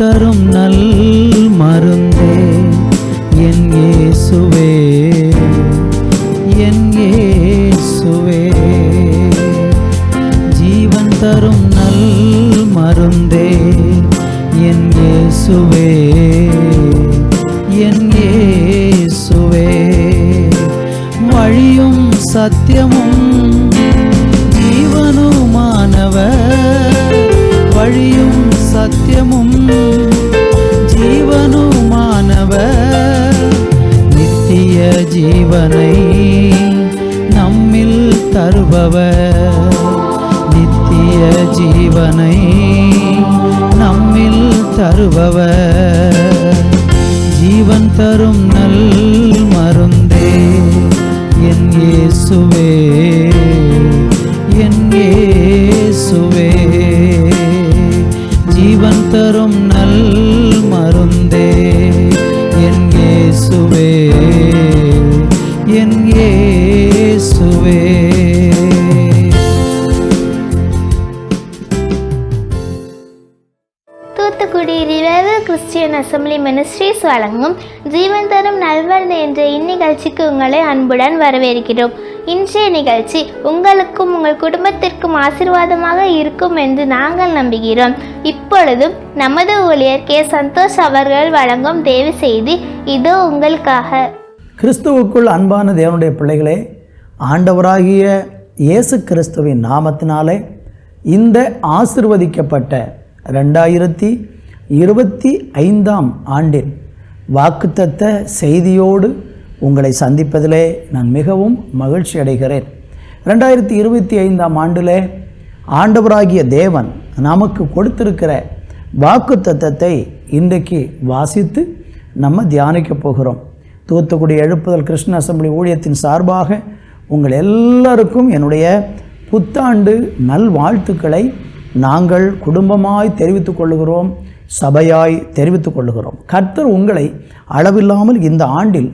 தரும் நல் மருந்தே என் இயேசுவே, என் இயேசுவே. ஜீவன் தரும் நல் மருந்தே என் இயேசுவே, என் இயேசுவே. வழியும் சத்தியமும் ஜீவனுமானவர், வழியும் சத்தியமும் ஜீவனுமானவர். நித்திய ஜீவனை நம்மில் தருபவர், நித்திய ஜீவனை நம்மில் தருபவர். ஜீவன் தரும் நல் மருந்தே என் இயேசுவே, என் இயேசுவே. ஜீவன் தரும் நல் மருந்தே என் இயேசுவே, என் இயேசுவே. Thoothukudi revival Christian assembly ministries வழங்கும் ஜீவன் தரும் நல்வரது என்ற இந்நிகழ்ச்சிக்கு உங்களை அன்புடன் வரவேற்கிறோம். இன்றைய நிகழ்ச்சி உங்களுக்கும் உங்கள் குடும்பத்திற்கும் ஆசீர்வாதமாக இருக்கும் என்று நாங்கள் நம்புகிறோம். இப்பொழுதும் நமது ஊழியர் கே. சந்தோஷ் அவர்கள் வழங்கும் தேவ செய்தி இதோ உங்களுக்காக. கிறிஸ்துவுக்குள் அன்பான தேவனுடைய பிள்ளைகளே, ஆண்டவராகிய இயேசு கிறிஸ்துவின் நாமத்தினாலே இந்த ஆசீர்வதிக்கப்பட்ட 2025 ஆண்டின் வாக்குத்தத்த செய்தியோடு உங்களை சந்திப்பதிலே நான் மிகவும் மகிழ்ச்சி அடைகிறேன். 2025 ஆண்டிலே ஆண்டவராகிய தேவன் நமக்கு கொடுத்திருக்கிற வாக்குத்தத்தத்தை இன்றைக்கு வாசித்து நம்ம தியானிக்க போகிறோம். தூத்துக்குடி எழுப்புதல் கிறிஸ்டியன் அசம்பிளி ஊழியத்தின் சார்பாக உங்கள் எல்லாருக்கும் என்னுடைய புத்தாண்டு நல்வாழ்த்துக்களை நாங்கள் குடும்பமாய் தெரிவித்துக் கொள்ளுகிறோம், சபையாய் தெரிவித்துக் கொள்ளுகிறோம். கர்த்தர் உங்களை அளவில்லாமல் இந்த ஆண்டில்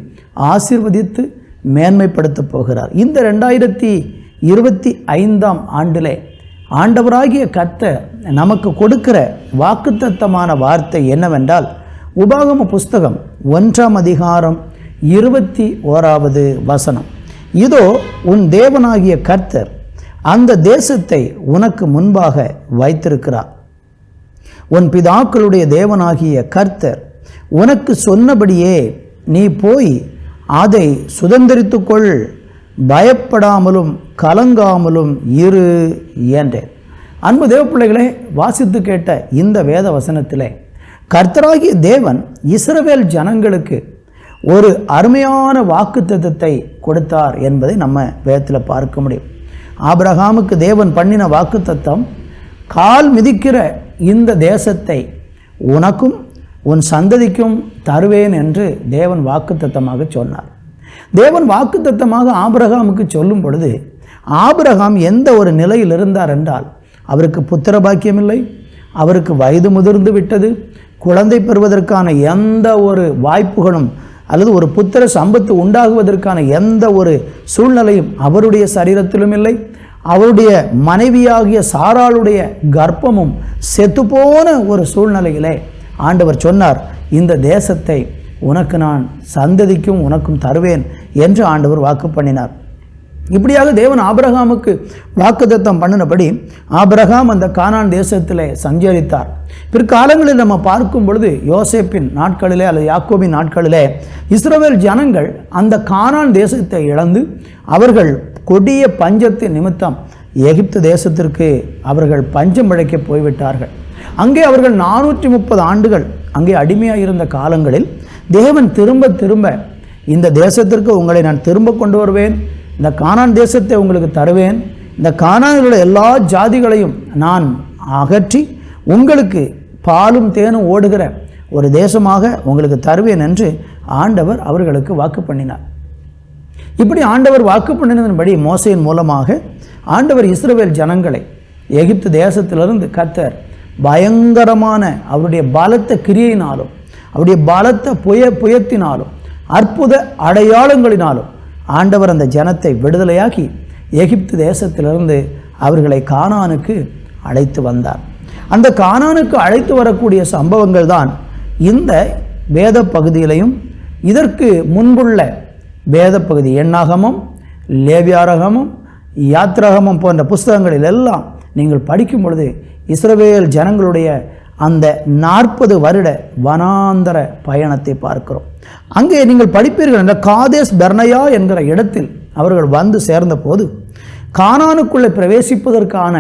ஆசீர்வதித்து மேன்மைப்படுத்தப் போகிறார். இந்த 2025 ஆண்டிலே ஆண்டவராகிய கர்த்தர் நமக்கு கொடுக்கிற வாக்குத்தத்தமான வார்த்தை என்னவென்றால், உபாகம புஸ்தகம் 1 அதிகாரம் 21வது வசனம். இதோ உன் தேவனாகிய கர்த்தர் அந்த தேசத்தை உனக்கு முன்பாக வைத்திருக்கிறார். உன் பிதாக்களுடைய தேவனாகிய கர்த்தர் உனக்கு சொன்னபடியே நீ போய் அதை சுதந்தரித்துக்கொள், பயப்படாமலும் கலங்காமலும் இரு என்றேன். அன்பு தேவ பிள்ளைகளே, வாசித்து கேட்ட இந்த வேத வசனத்திலே கர்த்தராகிய தேவன் இஸ்ரவேல் ஜனங்களுக்கு ஒரு அருமையான வாக்குத்தத்தத்தை கொடுத்தார் என்பதை நம்ம வேதத்தில் பார்க்க முடியும். ஆபிரகாமுக்கு தேவன் பண்ணின வாக்குத்தத்தம், கால் மிதிக்கிற இந்த தேசத்தை உனக்கும் உன் சந்ததிக்கும் தருவேன் என்று தேவன் வாக்குத்தத்தமாக சொன்னார். தேவன் வாக்குத்தத்தமாக ஆபிரகாமுக்கு சொல்லும் பொழுது ஆபிரகாம் எந்த ஒரு நிலையில் இருந்தார் என்றால், அவருக்கு புத்திர பாக்கியம் இல்லை, அவருக்கு வயது முதிர்ந்து விட்டது, குழந்தை பெறுவதற்கான எந்த ஒரு வாய்ப்புகளும் அல்லது ஒரு புத்திர சம்பத்து உண்டாகுவதற்கான எந்த ஒரு சூழ்நிலையும் அவருடைய சரீரத்திலும் இல்லை. அவருடைய மனைவியாகிய சாராளுடைய கர்ப்பமும் செத்துப்போன ஒரு சூழ்நிலையிலே ஆண்டவர் சொன்னார், இந்த தேசத்தை உனக்கு நான் சந்ததிக்கும் உனக்கும் தருவேன் என்று ஆண்டவர் வாக்கு பண்ணினார். இப்படியாக தேவன் ஆபிரகாமுக்கு வாக்குத்தத்தம் பண்ணினபடி ஆபிரகாம் அந்த கானான் தேசத்திலே சஞ்சரித்தார். பிற்காலங்களில் நம்ம பார்க்கும் பொழுது யோசேப்பின் நாட்களிலே அல்லது யாக்கோபின் நாட்களிலே இஸ்ரவேல் ஜனங்கள் அந்த கானான் தேசத்தை இழந்து அவர்கள் கொடிய பஞ்சத்தின் நிமித்தம் எகிப்து தேசத்திற்கு அவர்கள் பஞ்சம் பிழைக்க போய்விட்டார்கள். அங்கே அவர்கள் 430 ஆண்டுகள் அங்கே அடிமையாக இருந்த காலங்களில் தேவன் திரும்ப திரும்ப இந்த தேசத்திற்கு உங்களை நான் திரும்ப கொண்டு வருவேன், இந்த கானான் தேசத்தை உங்களுக்கு தருவேன், இந்த கானானில் உள்ள எல்லா ஜாதிகளையும் நான் அகற்றி உங்களுக்கு பாலும் தேனும் ஓடுகிற ஒரு தேசமாக உங்களுக்கு தருவேன் என்று ஆண்டவர் அவர்களுக்கு வாக்கு பண்ணினார். இப்படி ஆண்டவர் வாக்கு பண்ணினதன்படி மோசையின் மூலமாக ஆண்டவர் இஸ்ரவேல் ஜனங்களை எகிப்து தேசத்திலிருந்து கர்த்தர் பயங்கரமான அவருடைய பலத்த கிரியையினாலும் அவருடைய பலத்த புயத்தினாலும் அற்புத அடையாளங்களினாலும் ஆண்டவர் அந்த ஜனத்தை விடுதலையாக்கி எகிப்து தேசத்திலிருந்து அவர்களை கானானுக்கு அழைத்து வந்தார். அந்த கானானுக்கு அழைத்து வரக்கூடிய சம்பவங்கள் தான் இந்த வேத பகுதியிலையும் இதற்கு முன்புள்ள வேத பகுதி எண்ணாகமம், லேவியாரகமம், யாத்ராகமம் போன்ற புஸ்தகங்களில் எல்லாம் நீங்கள் படிக்கும் பொழுது இஸ்ரவேல் ஜனங்களுடைய அந்த 40 வருட வனாந்தர பயணத்தை பார்க்கிறோம். அங்கே நீங்கள் படிப்பீர்கள் என்ற காதேஸ் பர்னயா என்கிற இடத்தில் அவர்கள் வந்து சேர்ந்த போது கானானுக்குள்ளே பிரவேசிப்பதற்கான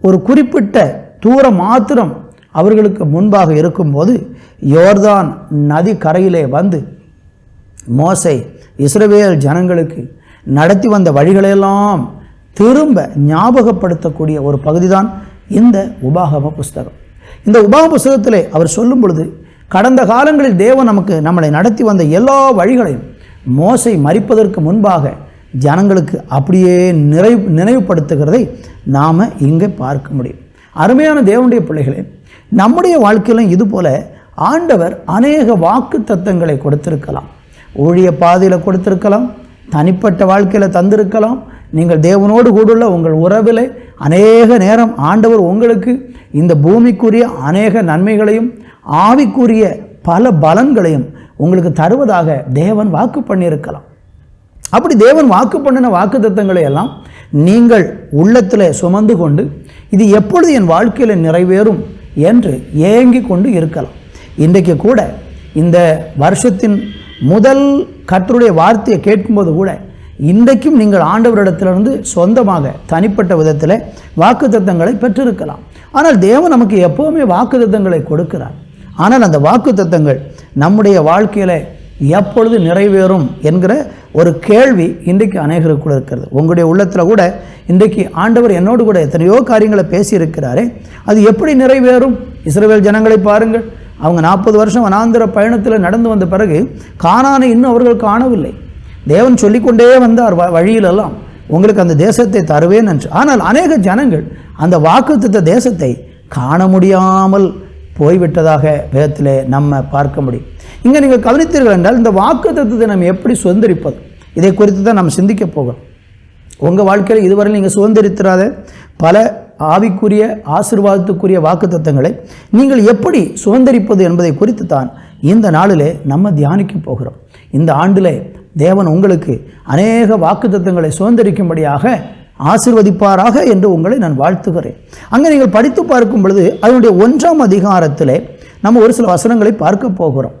ஒரு குறிப்பிட்ட தூரம் மாத்திரம் அவர்களுக்கு முன்பாக இருக்கும்போது யோர்தான் நதி கரையிலே வந்து மோசே இஸ்ரவேல் ஜனங்களுக்கு நடத்தி வந்த வழிகளெல்லாம் திரும்ப ஞாபகப்படுத்தக்கூடிய ஒரு பகுதிதான் இந்த உபாகம புஸ்தகம். இந்த உபாகம புஸ்தகத்திலே அவர் சொல்லும் பொழுது கடந்த காலங்களில் தேவன் நம்மளை நடத்தி வந்த எல்லா வழிகளையும் மோசே மரிப்பதற்கு முன்பாக ஜனங்களுக்கு அப்படியே நினைவுபடுத்துகிறதை நாம் இங்கே பார்க்க முடியும். அருமையான தேவனுடைய பிள்ளைகளே, நம்முடைய வாழ்க்கையிலும் இதுபோல ஆண்டவர் அநேக வாக்கு தத்தங்களை கொடுத்திருக்கலாம். ஊழிய பாதையில் கொடுத்திருக்கலாம், தனிப்பட்ட வாழ்க்கையில் தந்திருக்கலாம். நீங்கள் தேவனோடு கூடுள்ள உங்கள் உறவில் அநேக நேரம் ஆண்டவர் உங்களுக்கு இந்த பூமிக்குரிய அநேக நன்மைகளையும் ஆவிக்குரிய பல பலன்களையும் உங்களுக்கு தருவதாக தேவன் வாக்கு பண்ணியிருக்கலாம். அப்படி தேவன் வாக்கு பண்ணின வாக்கு தத்தங்களை எல்லாம் நீங்கள் உள்ளத்தில் சுமந்து கொண்டு இது எப்பொழுது என் வாழ்க்கையில் நிறைவேறும் என்று ஏங்கி கொண்டு இருக்கலாம். இன்றைக்கு கூட இந்த வருஷத்தின் முதல் கர்த்தருடைய வார்த்தையை கேட்கும்போது கூட இன்றைக்கும் நீங்கள் ஆண்டவரிடத்திலிருந்து சொந்தமாக தனிப்பட்ட விதத்தில் வாக்கு தத்தங்களை பெற்றிருக்கலாம். ஆனால் தேவன் நமக்கு எப்போவுமே வாக்கு தத்தங்களை கொடுக்கிறார். ஆனால் அந்த வாக்கு தத்தங்கள் நம்முடைய வாழ்க்கையில் எப்பொழுது நிறைவேறும் என்கிற ஒரு கேள்வி இன்றைக்கு அநேகருக்குள்ள இருக்கிறது. உங்களுடைய உள்ளத்தில் கூட இன்றைக்கு ஆண்டவர் என்னோடு கூட எத்தனையோ காரியங்களை பேசியிருக்கிறாரே, அது எப்படி நிறைவேறும்? இஸ்ரவேல் ஜனங்களை பாருங்கள், அவங்க 40 வருஷம் வனாந்திர பயணத்தில் நடந்து வந்த பிறகு கானானை இன்னும் அவர்கள் காணவில்லை. தேவன் சொல்லிக்கொண்டே வந்தார் வழியிலெல்லாம், உங்களுக்கு அந்த தேசத்தை தருவேன் என்று. ஆனால் அநேக ஜனங்கள் அந்த வாக்குத்தத்த தேசத்தை காண முடியாமல் போய்விட்டதாக வேதத்திலே நம்ம பார்க்க முடியும். இங்கே நீங்கள் கவனித்தீர்கள் என்றால் இந்த வாக்குத்தத்தத்தை நம்ம எப்படி சுதந்திரிப்பது, இதை குறித்து தான் நம்ம சிந்திக்க போகிறோம். உங்கள் வாழ்க்கையில் இதுவரை நீங்கள் சுதந்திரித்திராத பல ஆவிக்குரிய ஆசீர்வாதத்துக்குரிய வாக்குத்தத்தங்களை நீங்கள் எப்படி சுதந்திரிப்பது என்பதை குறித்து தான் இந்த நாளிலே நம்ம தியானிக்க போகிறோம். இந்த ஆண்டிலே தேவன் உங்களுக்கு அநேக வாக்குத்தத்தங்களை சுதந்திரிக்கும்படியாக ஆசீர்வதிப்பாராக என்று உங்களை நான் வாழ்த்துகிறேன். அங்கே நீங்கள் படித்து பார்க்கும் பொழுது அதனுடைய 1ஆம் அதிகாரத்திலே நம்ம ஒரு சில வசனங்களை பார்க்க போகிறோம்.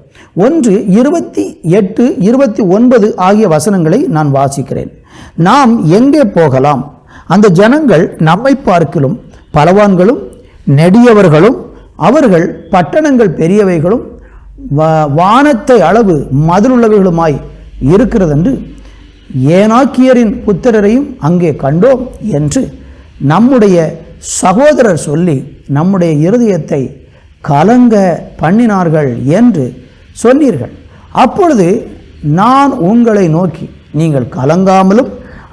1:28, 29 ஆகிய வசனங்களை நான் வாசிக்கிறேன். நாம் எங்கே போகலாம்? அந்த ஜனங்கள் நம்மை பார்க்கிலும் பலவான்களும் நெடியவர்களும் அவர்கள் பட்டணங்கள் பெரியவைகளும் வானத்தை அளவு மதிலுள்ளவைகளுமாய் இருக்கிறதென்று ஏனாக்கியரின் புத்திரரையும் அங்கே கண்டோம் என்று நம்முடைய சகோதரர் சொல்லி நம்முடைய இருதயத்தை கலங்க பண்ணினார்கள் என்று சொன்னீர்கள். அப்பொழுது நான் உங்களை நோக்கி, நீங்கள் கலங்காமலும்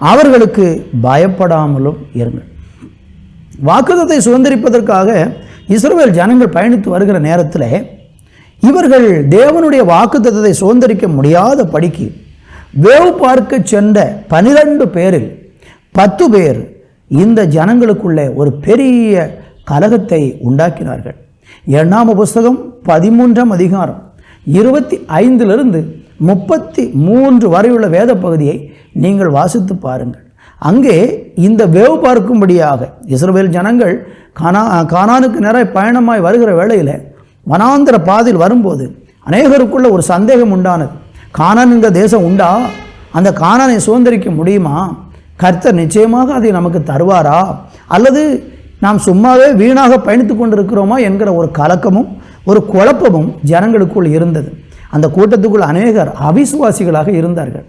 அவர்களுக்கு பயப்படாமலும் இருங்கள். வாக்குத்தத்தை சுதந்திரிப்பதற்காக இஸ்ரவேல் ஜனங்கள் பயணித்து வருகிற நேரத்தில் இவர்கள் தேவனுடைய வாக்குத்தத்தை சுதந்திரிக்க முடியாத படிக்கு வேவு பார்க்க சென்ற 12 பேரில் 10 பேர் இந்த ஜனங்களுக்குள்ளே ஒரு பெரிய கலகத்தை உண்டாக்கினார்கள். 8ஆம் புஸ்தகம் 13ஆம் அதிகாரம் 25 33 வரையுள்ள வேத பகுதியை நீங்கள் வாசித்து பாருங்கள். அங்கே இந்த வேவு பார்க்கும்படியாக இஸ்ரவேல் ஜனங்கள் கானானுக்கு நிறைய பயணமாய் வருகிற வேளையில் வனாந்திர பாதையில் வரும்போது அநேகருக்குள்ள ஒரு சந்தேகம் உண்டானது. கானான் என்ற தேசம் உண்டா? அந்த கானானை சுதந்திரிக்க முடியுமா? கர்த்தர் நிச்சயமாக அதை நமக்கு தருவாரா? அல்லது நாம் சும்மாவே வீணாக பயணித்து கொண்டிருக்கிறோமா என்கிற ஒரு கலக்கமும் ஒரு குழப்பமும் ஜனங்களுக்குள் இருந்தது. அந்த கூட்டத்துக்குள் அநேகர் அவிசுவாசிகளாக இருந்தார்கள்,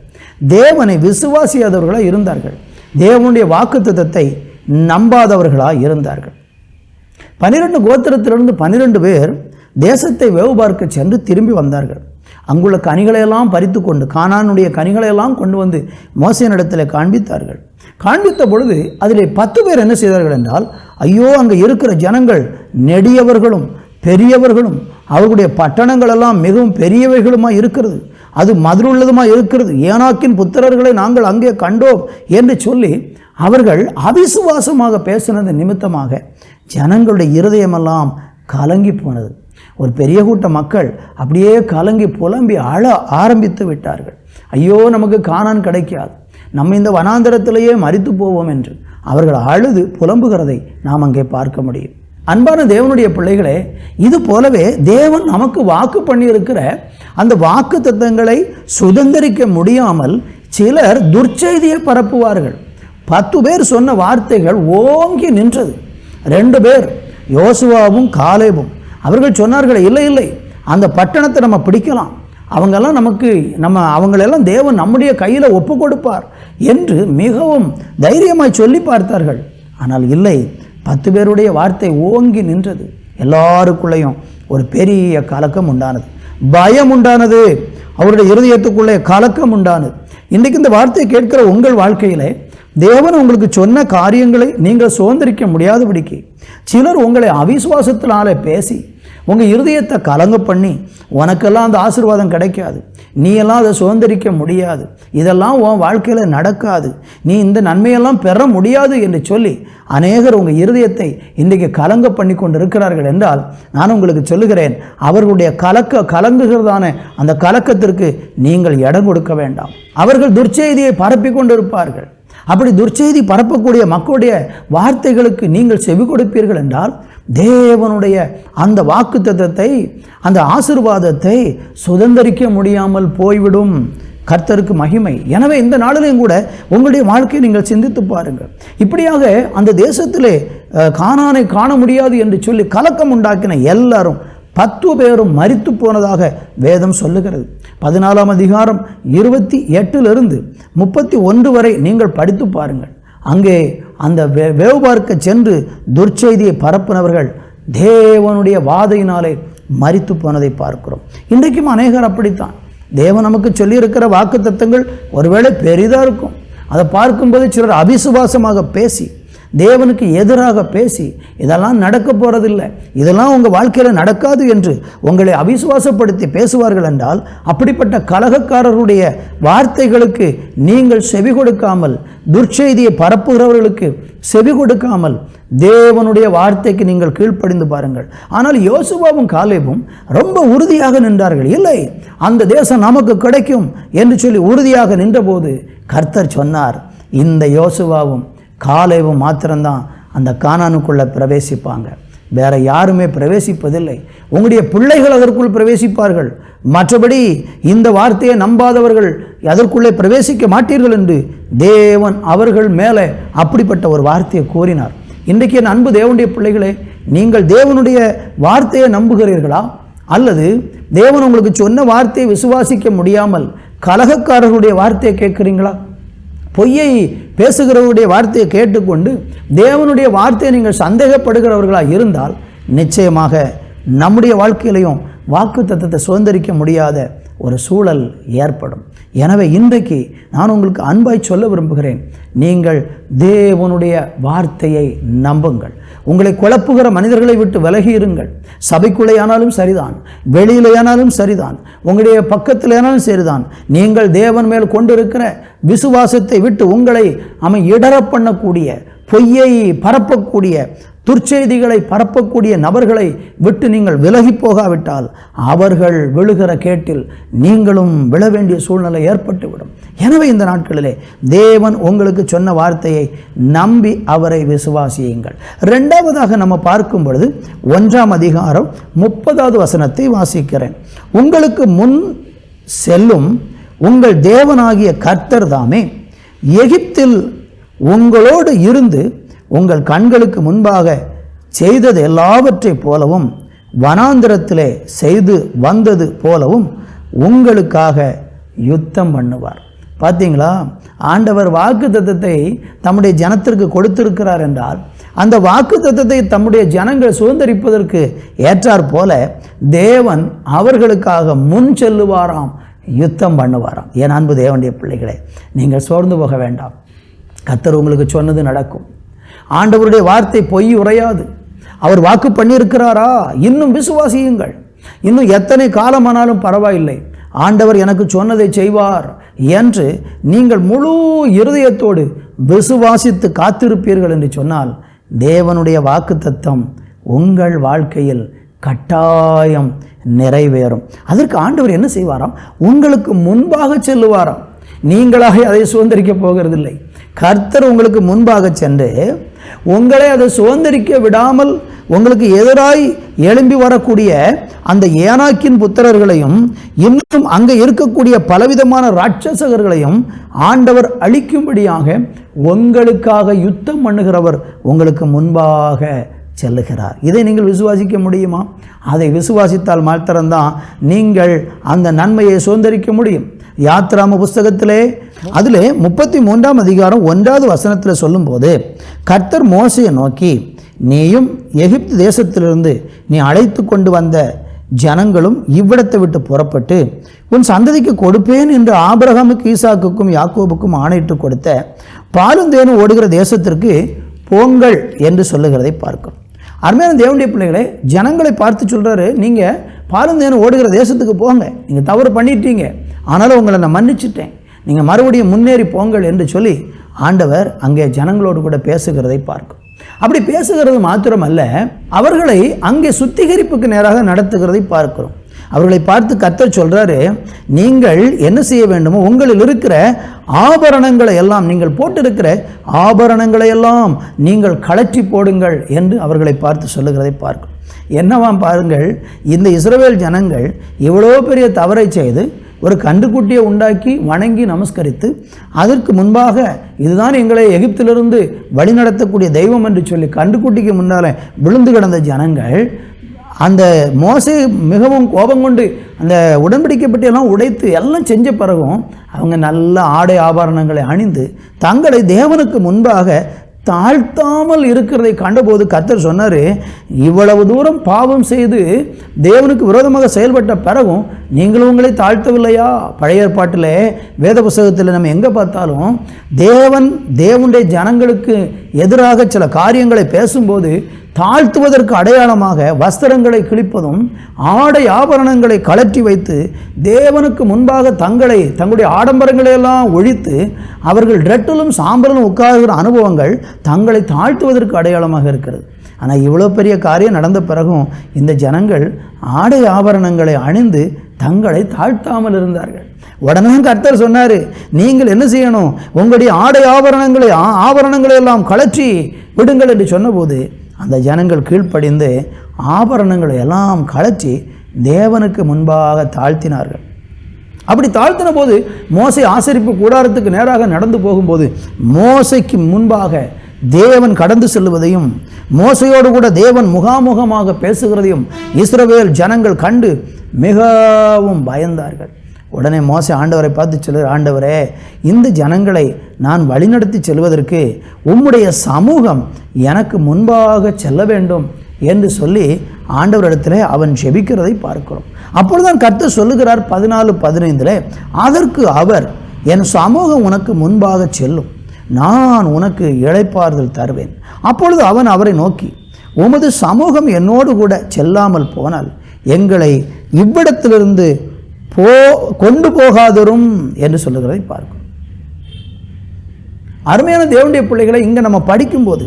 தேவனை விசுவாசியாதவர்களாக இருந்தார்கள், தேவனுடைய வாக்குத்தத்தத்தை நம்பாதவர்களாக இருந்தார்கள். 12 கோத்திரத்திலிருந்து 12 பேர் தேசத்தை வேவு பார்க்க சென்று திரும்பி வந்தார்கள். அங்குள்ள கனிகளையெல்லாம் பறித்து கொண்டு கானானுடைய கனிகளையெல்லாம் கொண்டு வந்து மோசேயினிடத்தில் காண்பித்தார்கள். காண்பித்த பொழுது அதிலே 10 பேர் என்ன செய்தார்கள் என்றால், ஐயோ, அங்கே இருக்கிற ஜனங்கள் நெடியவர்களும் பெரியவர்களும் அவர்களுடைய பட்டணங்கள் எல்லாம் மிகவும் பெரியவைகளுமாய் இருக்கிறது, அது மதிலுள்ளதுமாய் இருக்கிறது, ஏனாக்கின் புத்திரர்களை நாங்கள் அங்கே கண்டோம் என்று சொல்லி அவர்கள் அவிசுவாசமாக பேசினது நிமித்தமாக ஜனங்களுடைய இருதயமெல்லாம் கலங்கி போனது. ஒரு பெரிய கூட்ட மக்கள் அப்படியே கலங்கி புலம்பி அழ ஆரம்பித்து விட்டார்கள். ஐயோ, நமக்கு கானான் கிடைக்காது, நம்ம இந்த வனாந்தரத்திலேயே மரித்து போவோம் என்று அவர்கள் அழுது புலம்புகிறதை நாம் அங்கே பார்க்க முடியும். அன்பான தேவனுடைய பிள்ளைகளே, இது போலவே தேவன் நமக்கு வாக்கு பண்ணியிருக்கிற அந்த வாக்கு தத்தங்களை சுதந்திரிக்க முடியாமல் சிலர் துர்ச்செய்தியை பரப்புவார்கள். 10 பேர் சொன்ன வார்த்தைகள் ஓங்கி நின்றது. 2 பேர், யோசுவாவும் காலேபும், அவர்கள் சொன்னார்கள், இல்லை இல்லை, அந்த பட்டணத்தை நம்ம பிடிக்கலாம், அவங்களெல்லாம் தேவன் நம்முடைய கையில் ஒப்பு கொடுப்பார் என்று மிகவும் தைரியமாய் சொல்லி பார்த்தார்கள். ஆனால் இல்லை, 10 பேருடைய வார்த்தை ஓங்கி நின்றது. எல்லாருக்குள்ளேயும் ஒரு பெரிய கலக்கம் உண்டானது, பயம் உண்டானது, அவருடைய இருதயத்துக்குள்ளே கலக்கம் உண்டானது. இன்றைக்கு இந்த வார்த்தையை கேட்கிற உங்கள் வாழ்க்கையிலே தேவன் உங்களுக்கு சொன்ன காரியங்களை நீங்கள் சுதந்திரிக்க முடியாதபடிக்கு சிலர் உங்களை அவிசுவாசத்தினாலே பேசி உங்கள் இருதயத்தை கலங்க பண்ணி, உனக்கெல்லாம் அந்த ஆசீர்வாதம் கிடைக்காது, நீ எல்லாம் அதை சுதந்திரிக்க முடியாது, இதெல்லாம் உன் வாழ்க்கையில் நடக்காது, நீ இந்த நன்மையெல்லாம் பெற முடியாது என்று சொல்லி அநேகர் உங்கள் இருதயத்தை இன்றைக்கு கலங்க பண்ணி கொண்டு இருக்கிறார்கள் என்றால், நான் உங்களுக்கு சொல்லுகிறேன், அவர்களுடைய கலங்குகிறதான அந்த கலக்கத்திற்கு நீங்கள் இடம் கொடுக்க வேண்டாம். அவர்கள் துர்ச்செய்தியை பரப்பி கொண்டு இருப்பார்கள். அப்படி துர்ச்செய்தி பரப்பக்கூடிய மக்களுடைய வார்த்தைகளுக்கு நீங்கள் செவி கொடுப்பீர்கள் என்றால் தேவனுடைய அந்த வாக்கு தத்தத்தை, அந்த ஆசீர்வாதத்தை சுதந்திரிக்க முடியாமல் போய்விடும். கர்த்தருக்கு மகிமை. எனவே இந்த நாளிலையும் கூட உங்களுடைய வாழ்க்கையை நீங்கள் சிந்தித்து பாருங்கள். இப்படியாக அந்த தேசத்திலே கானானை காண முடியாது என்று சொல்லி கலக்கம் உண்டாக்கின எல்லாரும் 10 பேரும் மரித்து போனதாக வேதம் சொல்லுகிறது. 14ஆம் அதிகாரம் 28 31 வரை நீங்கள் படித்து பாருங்கள். அங்கே அந்த வேவு பார்க்க சென்று துர்ச்செய்தியை பரப்பினவர்கள் தேவனுடைய வாதையினாலே மரித்து போனதை பார்க்கிறோம். இன்றைக்கும் அநேகர் அப்படித்தான். தேவன் நமக்கு சொல்லியிருக்கிற வாக்கு தத்தங்கள் ஒருவேளை பெரிதாக இருக்கும். அதை பார்க்கும்போது சிலர் அவிசுவாசமாக பேசி, தேவனுக்கு எதிராக பேசி, இதெல்லாம் நடக்க போகிறதில்லை, இதெல்லாம் உங்கள் வாழ்க்கையில் நடக்காது என்று உங்களை அவிசுவாசப்படுத்தி பேசுவார்கள் என்றால், அப்படிப்பட்ட கலகக்காரருடைய வார்த்தைகளுக்கு நீங்கள் செவி கொடுக்காமல், துர்ச்செய்தியை பரப்புகிறவர்களுக்கு செவி கொடுக்காமல் தேவனுடைய வார்த்தைக்கு நீங்கள் கீழ்ப்படிந்து பாருங்கள். ஆனால் யோசுவாவும் காலேபும் ரொம்ப உறுதியாக நின்றார்கள். இல்லை, அந்த தேசம் நமக்கு கிடைக்கும் என்று சொல்லி உறுதியாக நின்றபோது கர்த்தர் சொன்னார், இந்த யோசுவாவும் காலேபும் மாத்திரம்தான் அந்த கானானுக்குள்ளே பிரவேசிப்பாங்க, வேற யாருமே பிரவேசிப்பதில்லை. உங்களுடைய பிள்ளைகள் அதற்குள் பிரவேசிப்பார்கள், மற்றபடி இந்த வார்த்தையை நம்பாதவர்கள் அதற்குள்ளே பிரவேசிக்க மாட்டீர்கள் என்று தேவன் அவர்கள் மேலே அப்படிப்பட்ட ஒரு வார்த்தையை கூறினார். இன்றைக்கு என் அன்பு தேவனுடைய பிள்ளைகளே, நீங்கள் தேவனுடைய வார்த்தையை நம்புகிறீர்களா, அல்லது தேவன் உங்களுக்கு சொன்ன வார்த்தையை விசுவாசிக்க முடியாமல் கலகக்காரர்களுடைய வார்த்தையை கேட்குறீங்களா? பொய்யை பேசுகிறவருடைய வார்த்தையை கேட்டுக்கொண்டு தேவனுடைய வார்த்தையை நீங்கள் சந்தேகப்படுகிறவர்களாக இருந்தால் நிச்சயமாக நம்முடைய வாழ்க்கையிலையும் வாக்கு தத்தத்தை சுதந்திரிக்க முடியாத ஒரு சூழல் ஏற்படும். எனவே இன்றைக்கு நான் உங்களுக்கு அன்பாய் சொல்ல விரும்புகிறேன், நீங்கள் தேவனுடைய வார்த்தையை நம்புங்கள். உங்களை குழப்புகிற மனிதர்களை விட்டு விலகி இருங்கள். சபைக்குள்ளேயானாலும் சரிதான், வெளியிலேயானாலும் சரிதான், உங்களுடைய பக்கத்திலேயானாலும் சரிதான், நீங்கள் தேவன் மேல் கொண்டிருக்கிற விசுவாசத்தை விட்டு உங்களை இடர பண்ணக்கூடிய, பொய்யை பரப்பக்கூடிய, துர்ச்செய்திகளை பரப்பக்கூடிய நபர்களை விட்டு நீங்கள் விலகி போகாவிட்டால் அவர்கள் விழுகிற கேட்டில் நீங்களும் விழ வேண்டிய சூழ்நிலை ஏற்பட்டுவிடும். எனவே இந்த நாட்களிலே தேவன் உங்களுக்கு சொன்ன வார்த்தையை நம்பி அவரை விசுவாசியுங்கள். 2வதாக நம்ம பார்க்கும் பொழுது 1ஆம் அதிகாரம் 30வது வசனத்தை வாசிக்கிறேன். உங்களுக்கு முன் செல்லும் உங்கள் தேவனாகிய கர்த்தர் தாமே எகிப்தில் உங்களோடு இருந்து உங்கள் கண்களுக்கு முன்பாக செய்தது எல்லாவற்றை போலவும் வனாந்திரத்திலே செய்து வந்தது போலவும் உங்களுக்காக யுத்தம் பண்ணுவார். பார்த்தீங்களா, ஆண்டவர் வாக்கு தத்தத்தை தம்முடைய ஜனத்திற்கு கொடுத்திருக்கிறார் என்றால் அந்த வாக்கு தத்தத்தை தம்முடைய ஜனங்கள் சுதந்திரிப்பதற்கு ஏற்றாற் போல தேவன் அவர்களுக்காக முன் செல்லுவாராம், யுத்தம் பண்ணுவாராம். என் அன்பு தேவனுடைய பிள்ளைகளே, நீங்கள் சோர்ந்து போக வேண்டாம். கர்த்தர் உங்களுக்கு சொன்னது நடக்கும். ஆண்டவருடைய வார்த்தை பொய் உரையாது. அவர் வாக்கு பண்ணியிருக்கிறாரா, இன்னும் விசுவாசியுங்கள். இன்னும் எத்தனை காலமானாலும் பரவாயில்லை, ஆண்டவர் எனக்கு சொன்னதை செய்வார் என்று நீங்கள் முழு இருதயத்தோடு விசுவாசித்து காத்திருப்பீர்கள் என்று சொன்னால் தேவனுடைய வாக்குத்தத்தம் உங்கள் வாழ்க்கையில் கட்டாயம் நிறைவேறும். அதற்கு ஆண்டவர் என்ன செய்வாராம்? உங்களுக்கு முன்பாக செல்லுவாராம். நீங்களாக அதை சுதந்திரிக்க போகிறதில்லை. கர்த்தர் உங்களுக்கு முன்பாக சென்று உங்களை அதை சுதந்திரிக்க விடாமல் உங்களுக்கு எதிராய் எழும்பி வரக்கூடிய அந்த ஏனாக்கின் புத்திரர்களையும் இன்னும் அங்கே இருக்கக்கூடிய பலவிதமான ராட்சசகர்களையும் ஆண்டவர் அழிக்கும்படியாக உங்களுக்காக யுத்தம் பண்ணுகிறவர் உங்களுக்கு முன்பாக செல்லுகிறார். இதை நீங்கள் விசுவாசிக்க முடியுமா? அதை விசுவாசித்தால் மாத்திரம்தான் நீங்கள் அந்த நன்மையை சுதந்திரிக்க முடியும். யாத்ராம புஸ்தகத்திலே அதிலே 33ஆம் அதிகாரம் 1வது வசனத்தில் சொல்லும்போது கர்த்தர் மோசேயை நோக்கி, நீயும் எகிப்து தேசத்திலிருந்து நீ அழைத்து கொண்டு வந்த ஜனங்களும் இவ்விடத்தை விட்டு புறப்பட்டு உன் சந்ததிக்கு கொடுப்பேன் என்று ஆபிரகாமுக்கு ஈசாக்குக்கும் யாக்கோபுக்கும் ஆணையிட்டு கொடுத்த பாலும் தேனும் ஓடுகிற தேசத்திற்கு போங்கள் என்று சொல்லுகிறதை பார்க்கிறோம். அருமையான தேவனுடைய பிள்ளைகளை, ஜனங்களை பார்த்து சொல்கிறாரு, நீங்கள் பாலும் தேனும் ஓடுகிற தேசத்துக்கு போங்க, நீங்கள் தவறு பண்ணிட்டீங்க, ஆனாலும் உங்களை நான் மன்னிச்சிட்டேன், நீங்கள் மறுபடியும் முன்னேறி போங்கள் என்று சொல்லி ஆண்டவர் அங்கே ஜனங்களோடு கூட பேசுகிறதை பார்க்கும். அப்படி பேசுகிறது மாத்திரமல்ல, அவர்களை அங்கே சுத்திகரிப்புக்கு நேராக நடத்துகிறதை பார்க்கிறோம். அவர்களை பார்த்து கர்த்தர் சொல்றாரு, நீங்கள் என்ன செய்ய வேண்டுமோ உங்களில் இருக்கிற ஆபரணங்களை எல்லாம், நீங்கள் போட்டிருக்கிற ஆபரணங்களை எல்லாம் நீங்கள் கழற்றி போடுங்கள் என்று அவர்களை பார்த்து சொல்லுகிறதை பார்க்கும். என்னவாம் பாருங்கள், இந்த இஸ்ரவேல் ஜனங்கள் இவ்வளோ பெரிய தவறை செய்து ஒரு கன்றுக்குட்டியை உண்டாக்கி வணங்கி நமஸ்கரித்து அதற்கு முன்பாக இதுதான் எங்களை எகிப்திலிருந்து வழிநடத்தக்கூடிய தெய்வம் என்று சொல்லி கன்றுக்குட்டிக்கு முன்னால் விழுந்து கிடந்த ஜனங்கள் அந்த மோசே மிகவும் கோபம் கொண்டு அந்த உடன்படிக்கைப்பட்டியெல்லாம் உடைத்து எல்லாம் செஞ்ச பிறகும் அவங்க நல்ல ஆடை ஆபரணங்களை அணிந்து தங்களை தேவனுக்கு முன்பாக தாழ்த்தாமல் இருக்கிறதை கண்டபோது கர்த்தர் சொன்னார், இவ்வளவு தூரம் பாவம் செய்து தேவனுக்கு விரோதமாக செயல்பட்ட பிறகும் நீங்களும் உங்களை தாழ்த்தவில்லையா? பழைய ஏற்பாட்டில் வேத புஸ்தகத்தில் நம்ம எங்கே பார்த்தாலும் தேவனுடைய ஜனங்களுக்கு எதிராக சில காரியங்களை பேசும்போது தாழ்த்துவதற்கு அடையாளமாக வஸ்திரங்களை கிழிப்பதும் ஆடை ஆபரணங்களை கழற்றி வைத்து தேவனுக்கு முன்பாக தங்களுடைய ஆடம்பரங்களை எல்லாம் ஒழித்து அவர்கள் ரெட்டிலும் சாம்பலும் உட்கார்கிற அனுபவங்கள் தங்களை தாழ்த்துவதற்கு அடையாளமாக இருக்கிறது. ஆனால் இவ்வளோ பெரிய காரியம் நடந்த பிறகும் இந்த ஜனங்கள் ஆடை ஆபரணங்களை அணிந்து தங்களை தாழ்த்தாமல் இருந்தார்கள். உடனே கர்த்தர் சொன்னார், நீங்கள் என்ன செய்யணும்? உங்களுடைய ஆடை ஆபரணங்களை எல்லாம் கழற்றி விடுங்கள் என்று சொன்னபோது அந்த ஜனங்கள் கீழ்ப்படிந்து ஆபரணங்களை எல்லாம் கழற்றி தேவனுக்கு முன்பாக தாழ்த்தினார்கள். அப்படி தாழ்த்தின போது மோசே ஆசரிப்பு கூடாரத்துக்கு நேராக நடந்து போகும்போது மோசைக்கு முன்பாக தேவன் கடந்து செல்வதையும் மோசையோடு கூட தேவன் முகாமுகமாக பேசுகிறதையும் இஸ்ரவேல் ஜனங்கள் கண்டு மிகவும் பயந்தார்கள். உடனே மோசே ஆண்டவரை பார்த்து சொல்கிறார், ஆண்டவரே, இந்த ஜனங்களை நான் வழிநடத்தி செல்வதற்கு உம்முடைய சமூகம் எனக்கு முன்பாக செல்ல வேண்டும் என்று சொல்லி ஆண்டவரிடத்தில் அவன் ஜெபிக்கிறதை பார்க்கிறோம். அப்பொழுதுதான் கர்த்தர் சொல்லுகிறார் 14:15, அதற்கு அவர், என் சமூகம் உனக்கு முன்பாக செல்லும், நான் உனக்கு இளைப்பாறுதல் தருவேன். அப்பொழுது அவன் அவரை நோக்கி, உமது சமூகம் என்னோடு கூட செல்லாமல் போனால் எங்களை இவ்விடத்திலிருந்து கொண்டு போகாதரும் என்று சொல்லுகிறதை பார்க்கும். அருமையான தேவனுடைய பிள்ளைகளை, இங்கே நம்ம படிக்கும்போது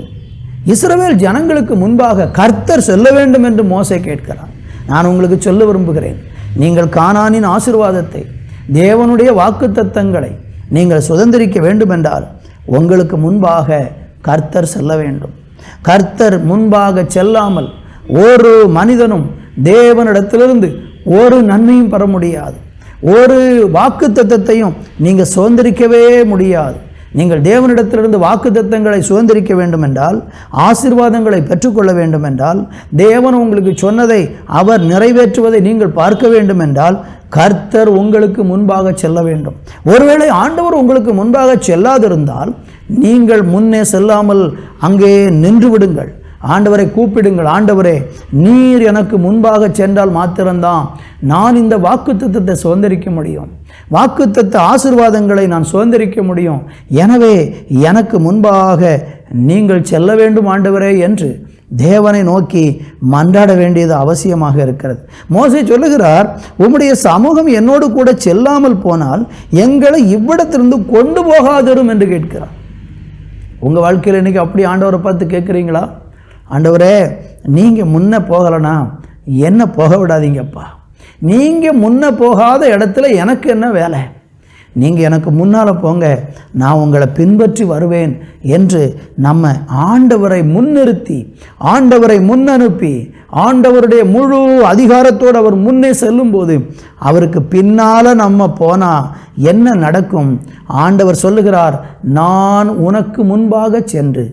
இஸ்ரவேல் ஜனங்களுக்கு முன்பாக கர்த்தர் செல்ல வேண்டும் என்று மோசே கேட்கிறார். நான் உங்களுக்கு சொல்ல விரும்புகிறேன், நீங்கள் கானானின் ஆசீர்வாதத்தை, தேவனுடைய வாக்குத்தத்தங்களை நீங்கள் சுதந்திரிக்க வேண்டும் என்றால் உங்களுக்கு முன்பாக கர்த்தர் செல்ல வேண்டும். கர்த்தர் முன்பாக செல்லாமல் ஒரு மனிதனும் தேவனிடத்திலிருந்து ஒரு நன்மையும் பெற முடியாது. ஒரு வாக்குத்தத்தத்தையும் நீங்கள் சுதந்திரிக்கவே முடியாது. நீங்கள் தேவனிடத்திலிருந்து வாக்குத்தத்தங்களை சுதந்திரிக்க வேண்டும் என்றால், ஆசீர்வாதங்களை பெற்றுக்கொள்ள வேண்டும் என்றால், தேவன் உங்களுக்கு சொன்னதை அவர் நிறைவேற்றுவதை நீங்கள் பார்க்க வேண்டும் என்றால் கர்த்தர் உங்களுக்கு முன்பாக செல்ல வேண்டும். ஒருவேளை ஆண்டவர் உங்களுக்கு முன்பாக செல்லாதிருந்தால் நீங்கள் முன்னே செல்லாமல் அங்கே நின்று விடுங்கள். ஆண்டவரை கூப்பிடுங்கள், ஆண்டவரே, நீர் எனக்கு முன்பாக சென்றால் மாத்திரம்தான் நான் இந்த வாக்குத்தத்தத்தை சுதந்திரிக்க முடியும், வாக்குத்தத்த ஆசீர்வாதங்களை நான் சுதந்திரிக்க முடியும். எனவே எனக்கு முன்பாக நீங்கள் செல்ல வேண்டும் ஆண்டவரே என்று தேவனை நோக்கி மன்றாட வேண்டியது அவசியமாக இருக்கிறது. மோசே சொல்லுகிறார், உம்முடைய சமூகம் என்னோடு கூட செல்லாமல் போனால் எங்களை இவ்விடத்திலிருந்து கொண்டு போகாதரும் என்று கேட்கிறார். உங்கள் வாழ்க்கையில் இன்றைக்கி அப்படி ஆண்டவரை பார்த்து கேட்குறீங்களா? ஆண்டவரே, நீங்கள் முன்னே போகலைன்னா என்ன போக விடாதீங்கப்பா. நீங்கள் முன்னே போகாத இடத்துல எனக்கு என்ன வேலை? நீங்கள் எனக்கு முன்னால் போங்க, நான் உங்களை பின்பற்றி வருவேன் என்று நம்ம ஆண்டவரை முன்னிறுத்தி, ஆண்டவரை முன்னனுப்பி, ஆண்டவருடைய முழு அதிகாரத்தோடு அவர் முன்னே செல்லும்போது அவருக்கு பின்னால் நம்ம போனால் என்ன நடக்கும்? ஆண்டவர் சொல்லுகிறார், நான் உனக்கு முன்பாக சென்று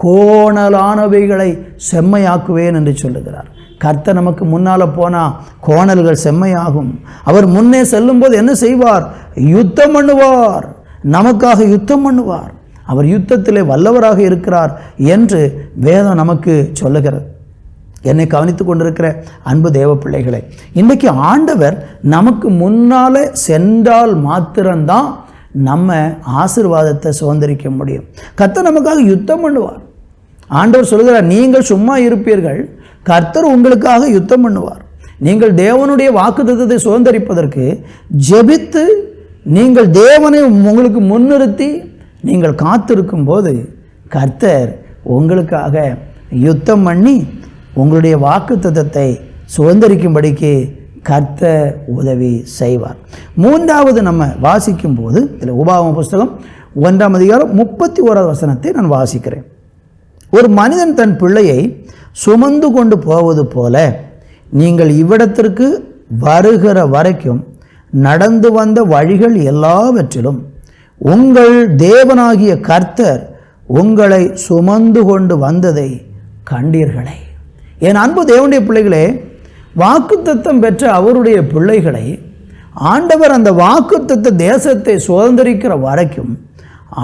கோணலானவைகளை செம்மையாக்குவேன் என்று சொல்லுகிறார். கர்த்தர் நமக்கு முன்னால் போனால் கோணல்கள் செம்மையாகும். அவர் முன்னே செல்லும்போது என்ன செய்வார்? யுத்தம் பண்ணுவார், நமக்காக யுத்தம் பண்ணுவார். அவர் யுத்தத்திலே வல்லவராக இருக்கிறார் என்று வேதம் நமக்கு சொல்லுகிறது. என்னை கவனித்து கொண்டிருக்கிற அன்பு தேவ பிள்ளைகளே, இன்றைக்கு ஆண்டவர் நமக்கு முன்னால் சென்றால் மாத்திரம்தான் நம்ம ஆசீர்வாதத்தை சுதந்திரிக்க முடியும். கர்த்தர் நமக்காக யுத்தம் பண்ணுவார். ஆண்டவர் சொல்கிறார், நீங்கள் சும்மா இருப்பீர்கள், கர்த்தர் உங்களுக்காக யுத்தம் பண்ணுவார். நீங்கள் தேவனுடைய வாக்குத்தத்தத்தை சுதந்திரிப்பதற்கு ஜெபித்து, நீங்கள் தேவனை உங்களுக்கு முன்னிறுத்தி நீங்கள் காத்திருக்கும் போது கர்த்தர் உங்களுக்காக யுத்தம் பண்ணி உங்களுடைய வாக்குத்தத்தத்தை சுதந்திரிக்கும்படிக்கு கர்த்தர் உதவி செய்வார். மூன்றாவது நம்ம வாசிக்கும் போது இதில் உபாகம புஸ்தகம் 1ஆம் அதிகாரம் 31வது வசனத்தை நான் வாசிக்கிறேன். ஒரு மனிதன் தன் பிள்ளையை சுமந்து கொண்டு போவது போல நீங்கள் இவ்விடத்திற்கு வருகிற வரைக்கும் நடந்து வந்த வழிகள் எல்லாவற்றிலும் உங்கள் தேவனாகிய கர்த்தர் உங்களை சுமந்து கொண்டு வந்ததை கண்டீர்களே. என் அன்பு தேவனுடைய பிள்ளைகளே, வாக்குத்தத்தம் பெற்ற அவருடைய பிள்ளைகளை ஆண்டவர் அந்த வாக்குத்தத்த தேசத்தை சுதந்திரிக்கிற வரைக்கும்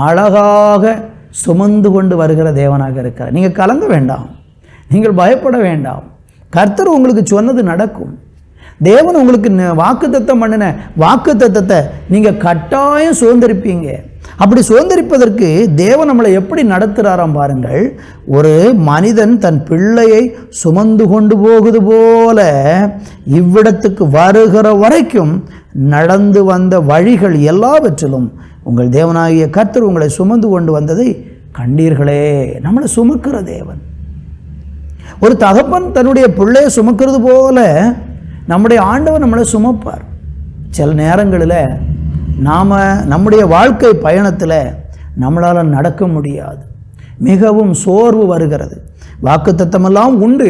அழகாக சுமந்து கொண்டு வருகிற தேவனாக இருக்கிறார். நீங்கள் கலங்க வேண்டாம், நீங்கள் பயப்பட வேண்டாம். கர்த்தர் உங்களுக்கு சொன்னது நடக்கும். தேவன் உங்களுக்கு வாக்குத்தத்தம் பண்ணின வாக்குத்தத்தத்தை நீங்கள் கட்டாயம் சுதந்திரிப்பீங்க. அப்படி சுதந்திரிப்பதற்கு தேவன் நம்மளை எப்படி நடத்துகிறாராம் பாருங்கள். ஒரு மனிதன் தன் பிள்ளையை சுமந்து கொண்டு போகுது போல இவ்விடத்துக்கு வருகிற வரைக்கும் நடந்து வந்த வழிகள் எல்லாவற்றிலும் உங்கள் தேவனாகிய கர்த்தர் உங்களை சுமந்து கொண்டு வந்ததை கண்டீர்களே. நம்மளை சுமக்கிற தேவன். ஒரு தகப்பன் தன்னுடைய பிள்ளையை சுமக்கிறது போல நம்முடைய ஆண்டவர் நம்மளை சுமப்பார். சில நேரங்களில் நாம் நம்முடைய வாழ்க்கை பயணத்தில் நம்மளால் நடக்க முடியாது, மிகவும் சோர்வு வருகிறது. வாக்குத்தத்தமெல்லாம் உண்டு,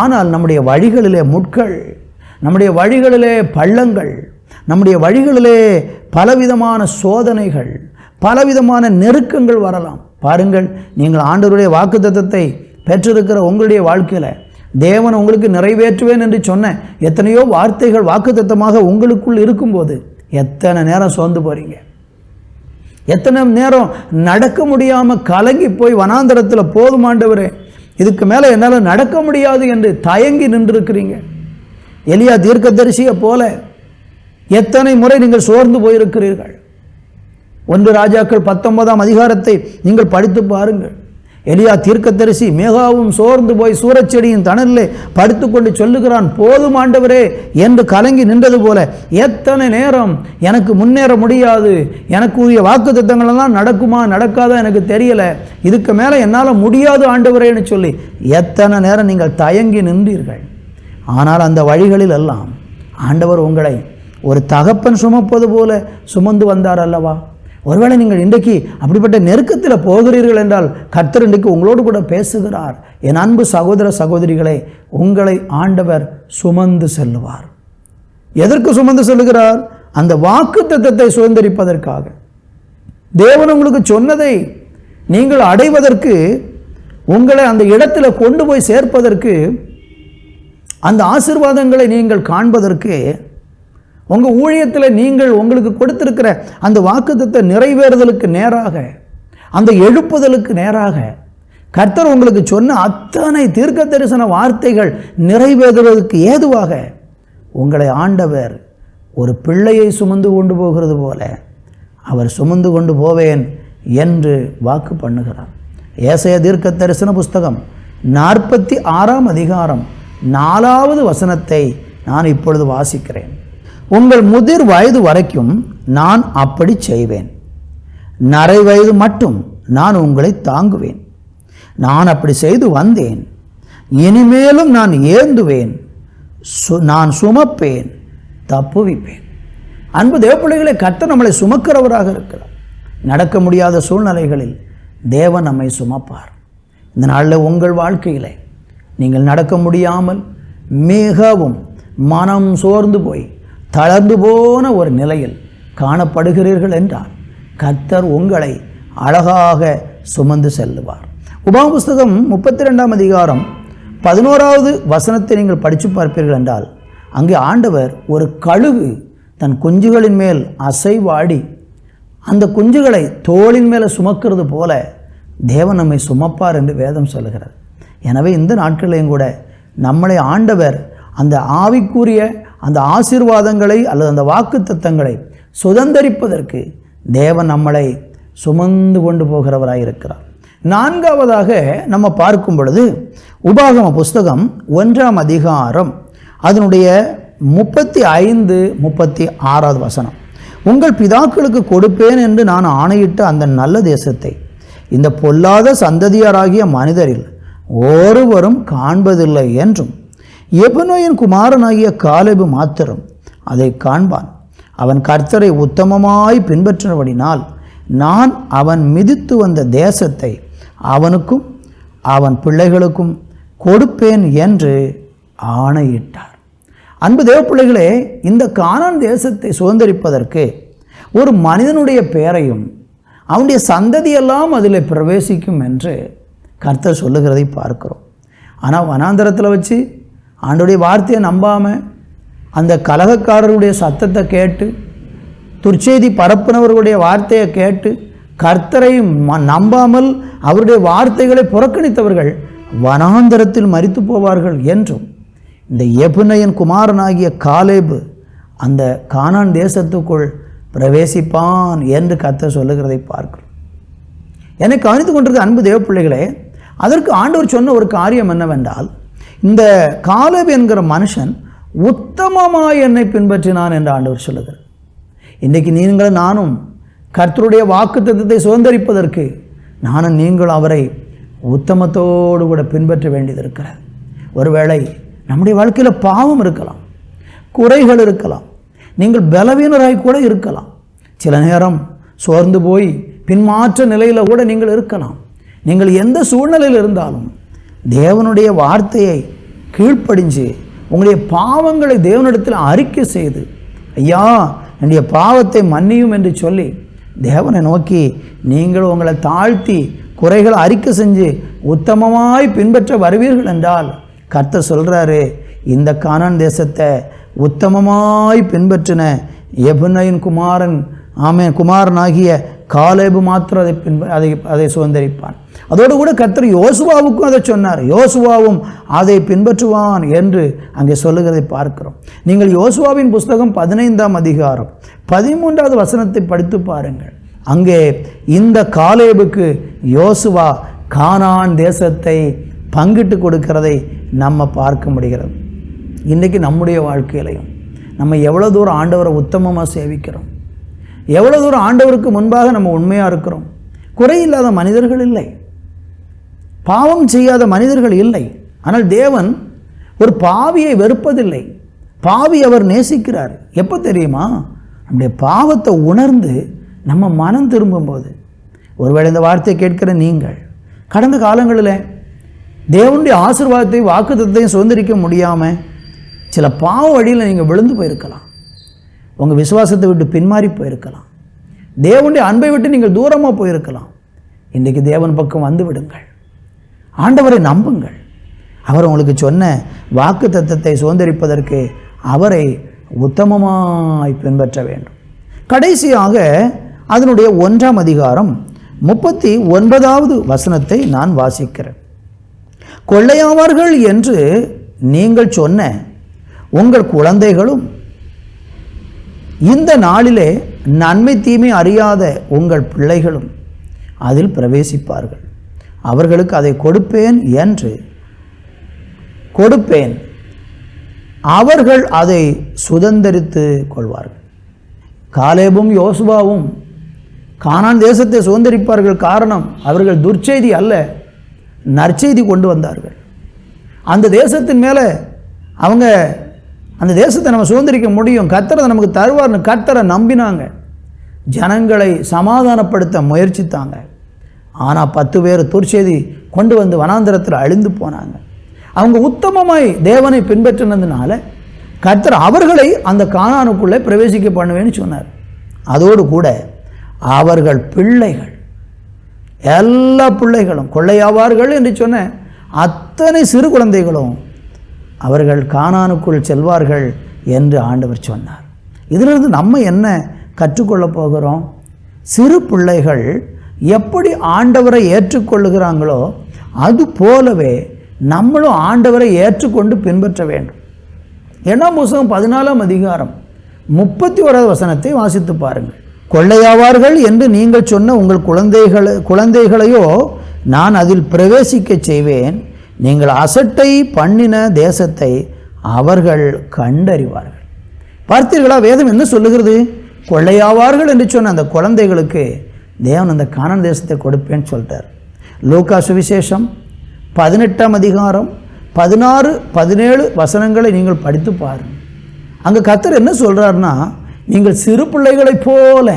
ஆனால் நம்முடைய வழிகளிலே முட்கள், நம்முடைய வழிகளிலே பள்ளங்கள், நம்முடைய வழிகளிலே பலவிதமான சோதனைகள், பலவிதமான நெருக்கங்கள் வரலாம். பாருங்கள், நீங்கள் ஆண்டவருடைய வாக்குத்தத்தத்தை பெற்றிருக்கிற உங்களுடைய வாழ்க்கையில் தேவன் உங்களுக்கு நிறைவேற்றுவேன் என்று சொன்ன எத்தனையோ வார்த்தைகள் வாக்குத்தத்தமாக உங்களுக்குள் இருக்கும்போது எத்தனை நேரம் சோர்ந்து போகிறீங்க, எத்தனை நேரம் நடக்க முடியாமல் கலங்கி போய் வனாந்தரத்தில் போதும் ஆண்டவரே, இதுக்கு மேலே என்னால் நடக்க முடியாது என்று தயங்கி நின்றிருக்கிறீங்க. எலியா தீர்க்கதரிசியை போல எத்தனை முறை நீங்கள் சோர்ந்து போயிருக்கிறீர்கள். 1 ராஜாக்கள் 19ஆம் அதிகாரத்தை நீங்கள் படித்து பாருங்கள். எலியா தீர்க்கதரிசி மிகவும் சோர்ந்து போய் சூரச்செடியின் தணலிலே படுத்துக்கொண்டு சொல்லுகிறான், போதும் ஆண்டவரே என்று கலங்கி நின்றது போல எத்தனை நேரம் எனக்கு முன்னேற முடியாது, எனக்கு உரிய வாக்குத்தத்தங்களெல்லாம் நடக்குமா நடக்காதா எனக்கு தெரியலை, இதுக்கு மேலே என்னால் முடியாது ஆண்டவரேன்னு சொல்லி எத்தனை நேரம் நீங்கள் தயங்கி நின்றீர்கள். ஆனால் அந்த வழிகளில் எல்லாம் ஆண்டவர் உங்களை ஒரு தகப்பன் சுமப்பது போல சுமந்து வந்தார் அல்லவா? ஒருவேளை நீங்கள் இன்றைக்கு அப்படிப்பட்ட நெருக்கத்தில் போகிறீர்கள் என்றால் கர்த்தர் இன்றைக்கு உங்களோடு கூட பேசுகிறார். என் அன்பு சகோதர சகோதரிகளே, உங்களை ஆண்டவர் சுமந்து செல்லுவார். எதற்கு சுமந்து செல்லுகிறார்? அந்த வாக்குத்தத்தத்தை சுதந்திரிப்பதற்காக. தேவன் உங்களுக்கு சொன்னதை நீங்கள் அடைவதற்கு, உங்களை அந்த இடத்துல கொண்டு போய் சேர்ப்பதற்கு, அந்த ஆசீர்வாதங்களை நீங்கள் காண்பதற்கு, உங்கள் ஊழியத்தில் நீங்கள் உங்களுக்கு கொடுத்திருக்கிற அந்த வாக்குத்தத்தை நிறைவேறுதலுக்கு நேராக, அந்த எழுப்புதலுக்கு நேராக கர்த்தர் உங்களுக்கு சொன்ன அத்தனை தீர்க்க தரிசன வார்த்தைகள் நிறைவேறுவதற்கு ஏதுவாக உங்களை ஆண்டவர் ஒரு பிள்ளையை சுமந்து கொண்டு போகிறது போல அவர் சுமந்து கொண்டு போவேன் என்று வாக்கு பண்ணுகிறார். ஏசாயா தீர்க்க தரிசன புஸ்தகம் 46ஆம் அதிகாரம் 4வது வசனத்தை நான் இப்பொழுது வாசிக்கிறேன். உங்கள் முதிர் வயது வரைக்கும் நான் அப்படி செய்வேன், நரை வயது மட்டும் நான் உங்களை தாங்குவேன். நான் அப்படி செய்து வந்தேன், இனிமேலும் நான் ஏந்துவேன், நான் சுமப்பேன், தப்புவிப்பேன். அன்பு தேவப்பிள்ளைகளை, கர்த்தர் நம்மளை சுமக்கிறவராக இருக்கிறார். நடக்க முடியாத சூழ்நிலைகளில் தேவன் நம்மை சுமப்பார். இந்த நாளில் உங்கள் வாழ்க்கையில் நீங்கள் நடக்க முடியாமல் மிகவும் மனம் சோர்ந்து போய் தளர்ந்து போன ஒரு நிலையில் காணப்படுகிறீர்கள் என்றால் கர்த்தர் உங்களை அழகாக சுமந்து செல்லுவார். உபாகம புஸ்தகம் 32ஆம் அதிகாரம் 11வது வசனத்தை நீங்கள் படித்து பார்ப்பீர்கள் என்றால் அங்கே ஆண்டவர் ஒரு கழுகு தன் குஞ்சுகளின் மேல் அசைவாடி அந்த குஞ்சுகளை தோளின் மேலே சுமக்கிறது போல தேவன் நம்மை சுமப்பார் என்று வேதம் சொல்லுகிறது. எனவே இந்த நாட்களையும் கூட நம்மளை ஆண்டவர் அந்த ஆவிக்குரிய அந்த ஆசீர்வாதங்களை அல்லது அந்த வாக்குத்தத்தங்களை சுதந்தரிப்பதற்கு தேவன் நம்மளை சுமந்து கொண்டு போகிறவராயிருக்கிறார். 4வதாக நம்ம பார்க்கும் பொழுது உபாகம புஸ்தகம் 1ஆம் அதிகாரம் அதனுடைய 35, 36வது வசனம். உங்கள் பிதாக்களுக்கு கொடுப்பேன் என்று நான் ஆணையிட்ட அந்த நல்ல தேசத்தை இந்த பொல்லாத சந்ததியாராகிய மனிதரில் ஒருவரும் காண்பதில்லை என்றும் எபனோயின் குமாரனாகிய காலேபு மாத்திரம் அதை காண்பான். அவன் கர்த்தரை உத்தமமாய் பின்பற்றினபடினால் நான் அவன் மிதித்து வந்த தேசத்தை அவனுக்கும் அவன் பிள்ளைகளுக்கும் கொடுப்பேன் என்று ஆணையிட்டார். அன்பு தேவப்பிள்ளைகளே, இந்த கானான் தேசத்தை சுதந்தரிப்பதற்கு ஒரு மனிதனுடைய பெயரையும் அவனுடைய சந்ததியெல்லாம் அதில் பிரவேசிக்கும் என்று கர்த்தர் சொல்லுகிறதை பார்க்கிறோம். ஆனால் வனாந்தரத்தில் வச்சு ஆண்டோடைய வார்த்தையை நம்பாமல் அந்த கலகக்காரருடைய சத்தத்தை கேட்டு துர்ச்செய்தி பரப்புனவர்களுடைய வார்த்தையை கேட்டு கர்த்தரை நம்பாமல் அவருடைய வார்த்தைகளை புறக்கணித்தவர்கள் வனாந்தரத்தில் மரித்து போவார்கள் என்றும் இந்த எபுனையின் குமாரனாகிய காலேபு அந்த கானான் தேசத்துக்குள் பிரவேசிப்பான் என்று கர்த்தர் சொல்லுகிறதை பார்க்கிறோம். என்னை கவனித்து கொண்டிருக்க அன்பு தேவப்பிள்ளைகளே, அதற்கு ஆண்டவர் சொன்ன ஒரு காரியம் என்னவென்றால், இந்த காலேபு என்கிற மனுஷன் உத்தமமாய் என்னை பின்பற்றினான் என்று ஆண்டவர் சொல்லுகிறார். இன்றைக்கு நீங்களும் நானும் கர்த்தருடைய வாக்குத்தத்தத்தை சுதந்தரிப்பதற்கு நானும் நீங்களும் அவரை உத்தமத்தோடு கூட பின்பற்ற வேண்டியது இருக்கிறது. ஒருவேளை நம்முடைய வாழ்க்கையில் பாவம் இருக்கலாம், குறைகள் இருக்கலாம், நீங்கள் பலவீனராய் கூட இருக்கலாம், சில நேரம் சோர்ந்து போய் பின்மாற்ற நிலையில் கூட நீங்கள் இருக்கலாம். நீங்கள் எந்த சூழ்நிலையில் இருந்தாலும் தேவனுடைய வார்த்தையை கீழ்ப்படிஞ்சு உங்களுடைய பாவங்களை தேவனிடத்தில் அறிக்கை செய்து, ஐயா என்னுடைய பாவத்தை மன்னியும் என்று சொல்லி தேவனை நோக்கி நீங்கள் உங்களை தாழ்த்தி குறைகளை அறிக்கை செஞ்சு உத்தமமாய் பின்பற்ற வருவீர்கள் என்றால் கர்த்தர் சொல்கிறாரு, இந்த கானான் தேசத்தை உத்தமமாய் பின்பற்றின எபுனையின் குமாரனாகிய காலேபு மாத்திரம் அதை சுதந்தரிப்பான். அதோடு கூட கர்த்தர் யோசுவாவுக்கும் அதை சொன்னார், யோசுவாவும் அதை பின்பற்றுவான் என்று அங்கே சொல்லுகிறதை பார்க்கிறோம். நீங்கள் யோசுவாவின் புஸ்தகம் 15ஆம் அதிகாரம் 13வது வசனத்தை படித்து பாருங்கள். அங்கே இந்த காலேபுக்கு யோசுவா கானான் தேசத்தை பங்கிட்டு கொடுக்கிறதை நம்ம பார்க்க முடிகிறது. இன்றைக்கி நம்முடைய வாழ்க்கையிலையும் நம்ம எவ்வளோ தூரம் ஆண்டவரை உத்தமமாக சேவிக்கிறோம், எவ்வளோ தூரம் ஆண்டவருக்கு முன்பாக நம்ம உண்மையாக இருக்கிறோம். குறையில்லாத மனிதர்கள் இல்லை, பாவம் செய்யாத மனிதர்கள் இல்லை. ஆனால் தேவன் ஒரு பாவியை வெறுப்பதில்லை, பாவி அவர் நேசிக்கிறார். எப்போ தெரியுமா? நம்முடைய பாவத்தை உணர்ந்து நம்ம மனம் திரும்பும்போது. ஒருவேளை இந்த வார்த்தையை கேட்கிற நீங்கள் கடந்த காலங்களில் தேவனுடைய ஆசீர்வாதத்தை வாக்குத்தத்தையும் சுதந்திரிக்க முடியாமல் சில பாவ வழியில் நீங்கள் விழுந்து போயிருக்கலாம், உங்கள் விசுவாசத்தை விட்டு பின்மாறி போயிருக்கலாம், தேவனுடைய அன்பை விட்டு நீங்கள் தூரமாக போயிருக்கலாம். இன்றைக்கு தேவன் பக்கம் வந்து விடுங்கள், ஆண்டவரை நம்புங்கள். அவர் உங்களுக்கு சொன்ன வாக்கு தத்தத்தை சுதந்திரிப்பதற்கு அவரை உத்தமமாய் பின்பற்ற வேண்டும். கடைசியாக அதனுடைய 1ஆம் அதிகாரம் 39வது வசனத்தை நான் வாசிக்கிறேன். கொள்ளையாவார்கள் என்று நீங்கள் சொன்ன உங்கள் குழந்தைகளும் இந்த நாளிலே நன்மை தீமை அறியாத உங்கள் பிள்ளைகளும் அதில் பிரவேசிப்பார்கள். அவர்களுக்கு அதை கொடுப்பேன், அவர்கள் அதை சுதந்தரித்து கொள்வார்கள். காலேபும் யோசுவாவும் கானான் தேசத்தை சுதந்தரிப்பார்கள். காரணம், அவர்கள் துர்ச்செய்தி அல்ல, நற்செய்தி கொண்டு வந்தார்கள். அந்த தேசத்தின் மேலே அவங்க அந்த தேசத்தை நம்ம சுதந்திரிக்க முடியும், கர்த்தரை நமக்கு தருவார்னு கர்த்தரை நம்பினாங்க. ஜனங்களை சமாதானப்படுத்த முயற்சித்தாங்க. ஆனால் 10 பேர் துர்ச்செய்தி கொண்டு வந்து வனாந்தரத்தில் அழிந்து போனாங்க. அவங்க உத்தமமாய் தேவனை பின்பற்றினதுனால கர்த்தர் அவர்களை அந்த கானானுக்குள்ளே பிரவேசிக்க பண்ணுவேன்னு சொன்னார். அதோடு கூட அவர்கள் பிள்ளைகள், எல்லா பிள்ளைகளும் கொள்ளையாவார்கள் என்று சொன்ன அத்தனை சிறு குழந்தைகளும் அவர்கள் கானானுக்குள் செல்வார்கள் என்று ஆண்டவர் சொன்னார். இதிலிருந்து நம்ம என்ன கற்றுக்கொள்ளப் போகிறோம்? சிறு பிள்ளைகள் எப்படி ஆண்டவரை ஏற்றுக்கொள்ளுகிறாங்களோ அது போலவே நம்மளும் ஆண்டவரை ஏற்றுக்கொண்டு பின்பற்ற வேண்டும். 8ஆம் புத்தகம் 14ஆம் அதிகாரம் 31வது வசனத்தை வாசித்து பாருங்கள். கொள்ளையாவார்கள் என்று நீங்கள் சொன்ன உங்கள் குழந்தைகளையோ நான் அதில் பிரவேசிக்க செய்வேன். நீங்கள் அசட்டை பண்ணின தேசத்தை அவர்கள் கண்டறிவார்கள். பார்த்தீர்களா, வேதம் என்ன சொல்லுகிறது? கொள்ளையாவார்கள் என்று சொன்ன அந்த குழந்தைகளுக்கு தேவன் அந்த கானான் தேசத்தை கொடுப்பேன்னு சொல்கிறார். லூக்கா சுவிசேஷம் 18ஆம் அதிகாரம் 16, 17 வசனங்களை நீங்கள் படித்து பாருங்கள். அங்கே கர்த்தர் என்ன சொல்கிறாருன்னா, நீங்கள் சிறு பிள்ளைகளைப் போல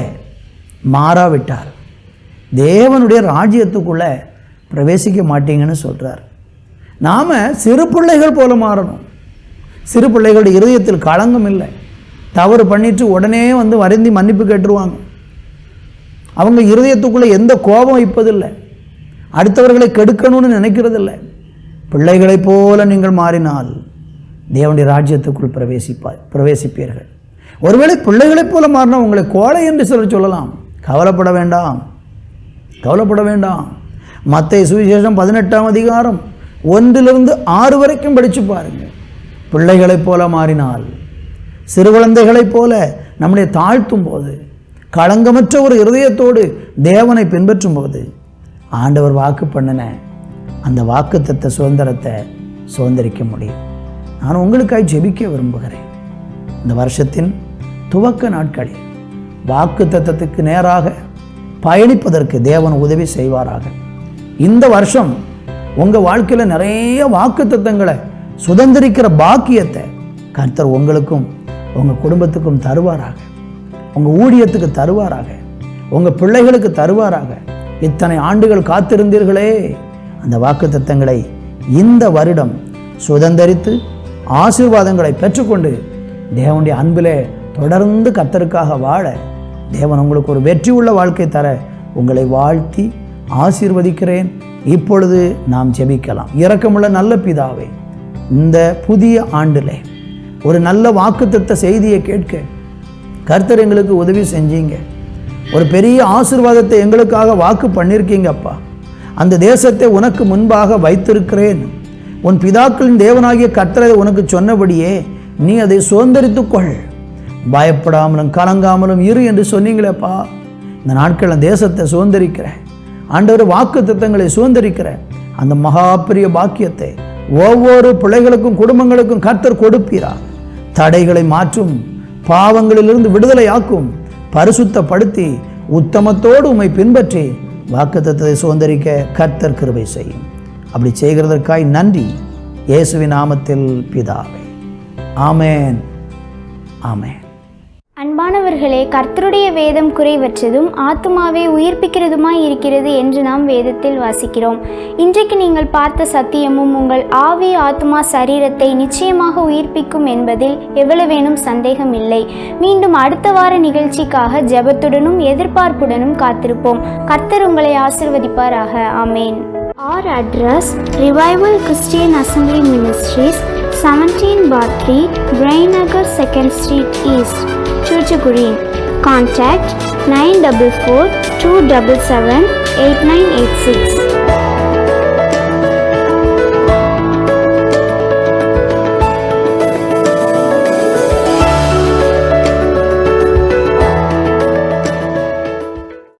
மாறாவிட்டார் தேவனுடைய ராஜ்யத்துக்குள்ளே பிரவேசிக்க மாட்டீங்கன்னு சொல்கிறார். நாம் சிறு பிள்ளைகள் போல மாறணும். சிறு பிள்ளைகளுடைய இருதயத்தில் களங்கம் இல்லை. தவறு பண்ணிட்டு உடனே வந்து வருந்தி மன்னிப்பு கேட்டுருவாங்க. அவங்க இருதயத்துக்குள்ளே எந்த கோபம் வைப்பதில்லை, அடுத்தவர்களை கெடுக்கணும்னு நினைக்கிறதில்லை. பிள்ளைகளைப் போல நீங்கள் மாறினால் தேவனுடைய ராஜ்யத்துக்குள் பிரவேசிப்பீர்கள். ஒருவேளை பிள்ளைகளைப் போல மாறினா உங்களை கோழை என்று சொல்லலாம். கவலைப்பட வேண்டாம், கவலைப்பட வேண்டாம். மத்தேயு சுவிசேஷம் 18ஆம் அதிகாரம் 1 - 6 வரைக்கும் படித்து பாருங்கள். பிள்ளைகளைப் போல மாறினால், சிறு குழந்தைகளைப் போல நம்மளை தாழ்த்தும் போது, களங்கமற்ற ஒரு இருதயத்தோடு தேவனை பின்பற்றும் போது ஆண்டவர் வாக்கு பண்ணின அந்த வாக்குத்தத்த சுதந்திரத்தை சுதந்திரிக்க முடியும். நான் உங்களுக்காய் ஜெபிக்க விரும்புகிறேன். இந்த வருஷத்தின் துவக்க நாட்களில் வாக்கு தத்தத்துக்கு நேராக பயணிப்பதற்கு தேவன் உதவி செய்வாராக. இந்த வருஷம் உங்கள் வாழ்க்கையில் நிறைய வாக்கு தத்தங்களை சுதந்திரிக்கிற பாக்கியத்தை கர்த்தர் உங்களுக்கும் உங்கள் குடும்பத்துக்கும் தருவாராக, உங்கள் ஊழியத்துக்கு தருவாராக, உங்கள் பிள்ளைகளுக்கு தருவாராக. இத்தனை ஆண்டுகள் காத்திருந்தீர்களே, அந்த வாக்கு தத்தங்களை இந்த வருடம் சுதந்திரித்து ஆசீர்வாதங்களை பெற்றுக்கொண்டு தேவனுடைய அன்பிலே தொடர்ந்து கர்த்தருக்காக வாழ தேவன் உங்களுக்கு ஒரு வெற்றி உள்ள வாழ்க்கை தர உங்களை வாழ்த்தி ஆசீர்வதிக்கிறேன். இப்பொழுது நாம் ஜெபிக்கலாம். இரக்கமுள்ள நல்ல பிதாவே, இந்த புதிய ஆண்டிலே ஒரு நல்ல வாக்குத்தத்த செய்தியை கேட்க கர்த்தர் எங்களுக்கு உதவி செஞ்சீங்க. ஒரு பெரிய ஆசீர்வாதத்தை எங்களுக்காக வாக்கு பண்ணியிருக்கீங்க அப்பா. அந்த தேசத்தை உனக்கு முன்பாக வைத்திருக்கிறேன். உன் பிதாக்களின் தேவனாகிய கர்த்தரை உனக்கு சொன்னபடியே நீ அதை சுதந்திரித்துக்கொள், பயப்படாமலும் கலங்காமலும் இரு என்று சொன்னீங்களேப்பா. இந்த நாட்களில் தேசத்தை சுதந்திரிக்கிற ஆண்டவர் வாக்கு தத்தங்களை சுதந்திரிக்கிற அந்த மகா பெரிய பாக்கியத்தை ஒவ்வொரு பிள்ளைகளுக்கும் குடும்பங்களுக்கும் கர்த்தர் கொடுப்பீரா. தடைகளை மாற்றும், பாவங்களிலிருந்து விடுதலையாக்கும், பரிசுத்தப்படுத்தி உத்தமத்தோடு உம்மை பின்பற்றி வாக்கு தத்தத்தை சுதந்திரிக்க கர்த்தர் கிருபை செய்யும். அப்படி செய்கிறதற்காய் நன்றி. இயேசுவின் நாமத்தில் பிதாவே, ஆமேன், ஆமேன். அன்பானவர்களே, கர்த்தருடைய வேதம் குறைவற்றதும் ஆத்துமாவை உயிர்ப்பிக்கிறதுமாய் இருக்கிறது என்று நாம் வேதத்தில் வாசிக்கிறோம். இன்றைக்கு நீங்கள் பார்த்த சத்தியமும் உங்கள் ஆவி, ஆத்துமா, சரீரத்தை நிச்சயமாக உயிர்ப்பிக்கும் என்பதில் எவ்வளவேனும் சந்தேகம் இல்லை. மீண்டும் அடுத்த வார நிகழ்ச்சிக்காக ஜெபத்துடனும் எதிர்பார்ப்புடனும் காத்திருப்போம். கர்த்தர் உங்களை ஆசீர்வதிப்பாராக. ஆமேன். Our address: Revival Christian Assembly Ministries, 17/3, Brainagar 2nd Street East, Chuchugurin. Contact 944 277 8986.